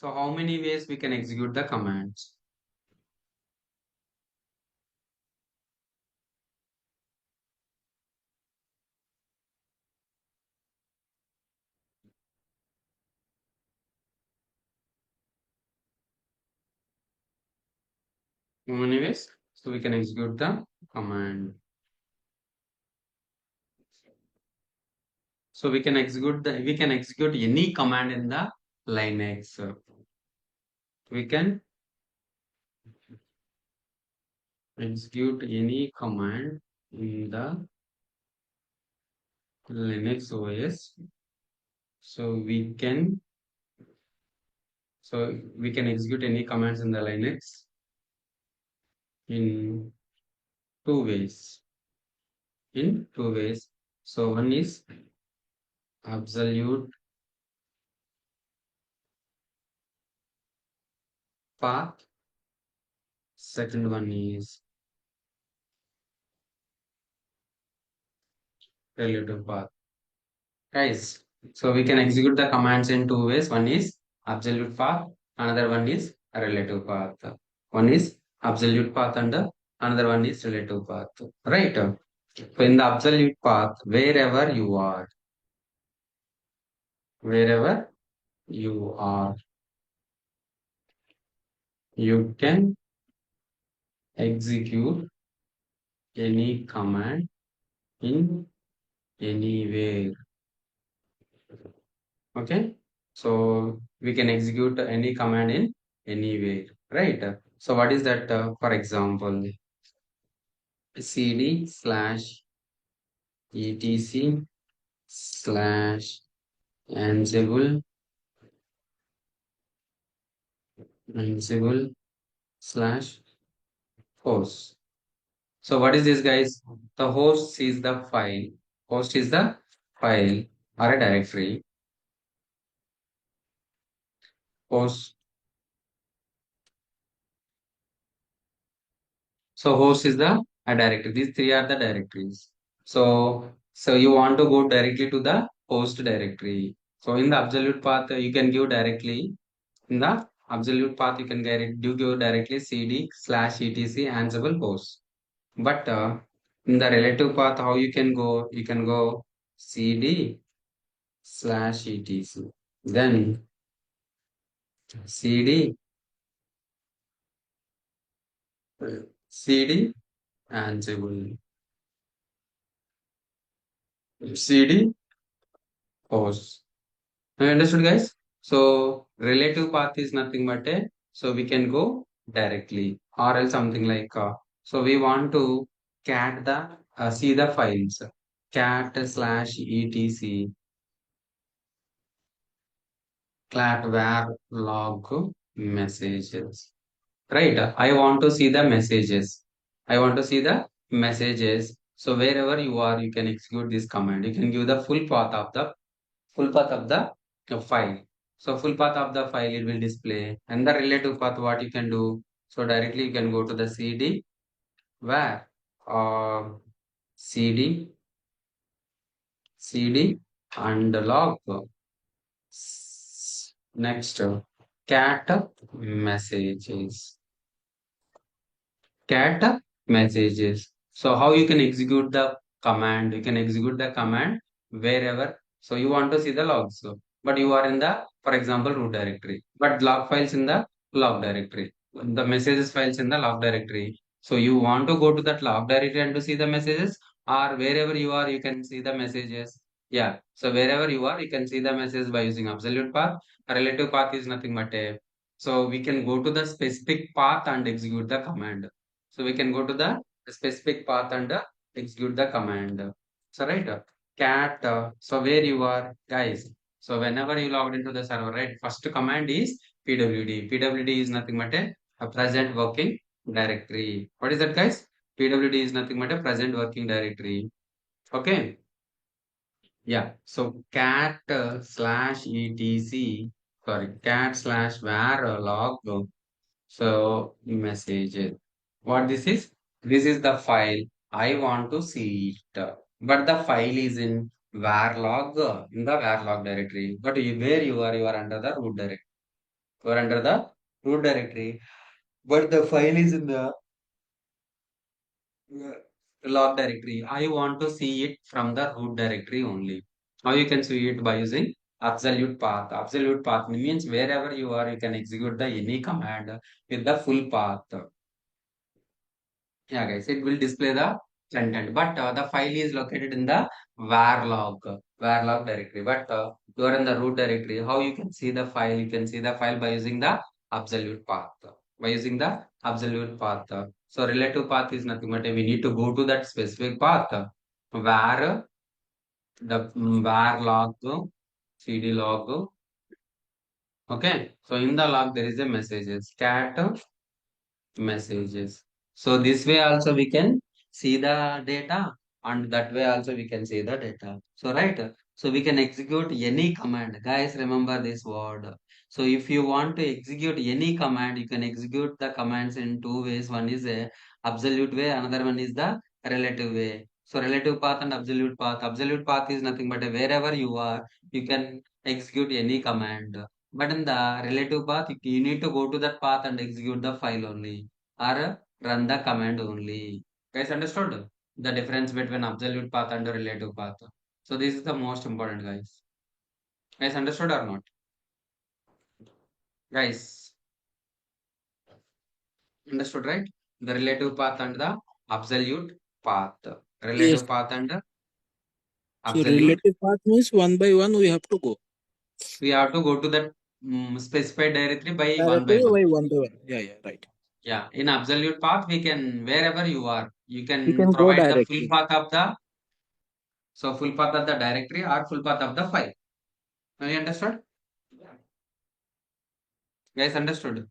So how many ways we can execute the commands? How many ways? So we can execute the command. So we can execute any command in the Linux. We can execute any command in the Linux OS. So we can execute any commands in the Linux in two ways. In two ways. So one is absolute path. Second one is relative path. Guys, so we can execute the commands in two ways. One is absolute path, another one is a relative path. One is absolute path and another one is relative path. Right? So in the absolute path, wherever you are, you can execute any command in anywhere. Okay, so we can execute any command in anywhere, right? So what is that? For example, cd slash etc slash ansible ansible slash host. So what is this, guys? The host is the file. Host is the file or a directory. Host. So host is the a directory. These three are the directories. So you want to go directly to the host directory. So in the absolute path, you can give directly. In the absolute path, you can do give directly cd slash etc ansible host. But in the relative path, how you can go? You can go cd slash etc. Then cd cd ansible cd host. Have you understood, guys? So relative path is nothing but a so we can go directly or else something like so we want to cat the see the files cat slash etc cat var log messages, right? I want to see the messages. I want to see the messages. So wherever you are, you can execute this command. You can give the full path of the file. So full path of the file it will display, and the relative path what you can do. So directly you can go to the cd where cd cd and log next cat messages cat messages. So how you can execute the command? You can execute the command wherever. So you want to see the logs, but you are in the, for example, root directory, but log files in the log directory, the messages files in the log directory. So you want to go to that log directory and to see the messages, or wherever you are, you can see the messages. Yeah. So wherever you are, you can see the message by using absolute path. A relative path is nothing but a. So we can go to the specific path and execute the command. So we can go to the specific path and execute the command. So right, cat. So where you are, guys. So whenever you logged into the server, right, first command is pwd. Pwd is nothing but a present working directory. What is that, guys? Pwd is nothing but a present working directory. Okay. Yeah. So cat slash etc. Sorry, cat slash var log. So messages. What this is? This is the file. I want to see it. But the file is in var log in the var log directory. But where you are under the root directory. You are under the root directory, but the file is in the log directory. I want to see it from the root directory only. How you can see it by using absolute path. Absolute path means wherever you are, you can execute the any command with the full path. Yeah, guys, it will display the content, but the file is located in the var log directory. But you are in the root directory. How you can see the file? You can see the file by using the absolute path. By using the absolute path. So relative path is nothing but we need to go to that specific path. Var var log cd log. Okay. So in the log there is a messages cat messages. So this way also we can see the data, and that way also we can see the data. So right. So we can execute any command. Guys, remember this word. So if you want to execute any command, you can execute the commands in two ways. One is a absolute way, another one is the relative way. So relative path and absolute path. Absolute path is nothing but wherever you are, you can execute any command. But in the relative path, you need to go to that path and execute the file only, or run the command only. Guys, understood the difference between absolute path and the relative path? So this is the most important, guys. Guys, understood or not? Guys, understood, right? The relative path and the absolute path. Yes. Relative path and So absolute. relative path means one by one we have to go. We have to go to that specified directory by one by Directly one. by one by one. Yeah, yeah, right. Yeah, in absolute path, we can, wherever you are, you We can can go provide the full directly. path of the, so full path of the directory or full path of the file. Now you understood? Guys, understood?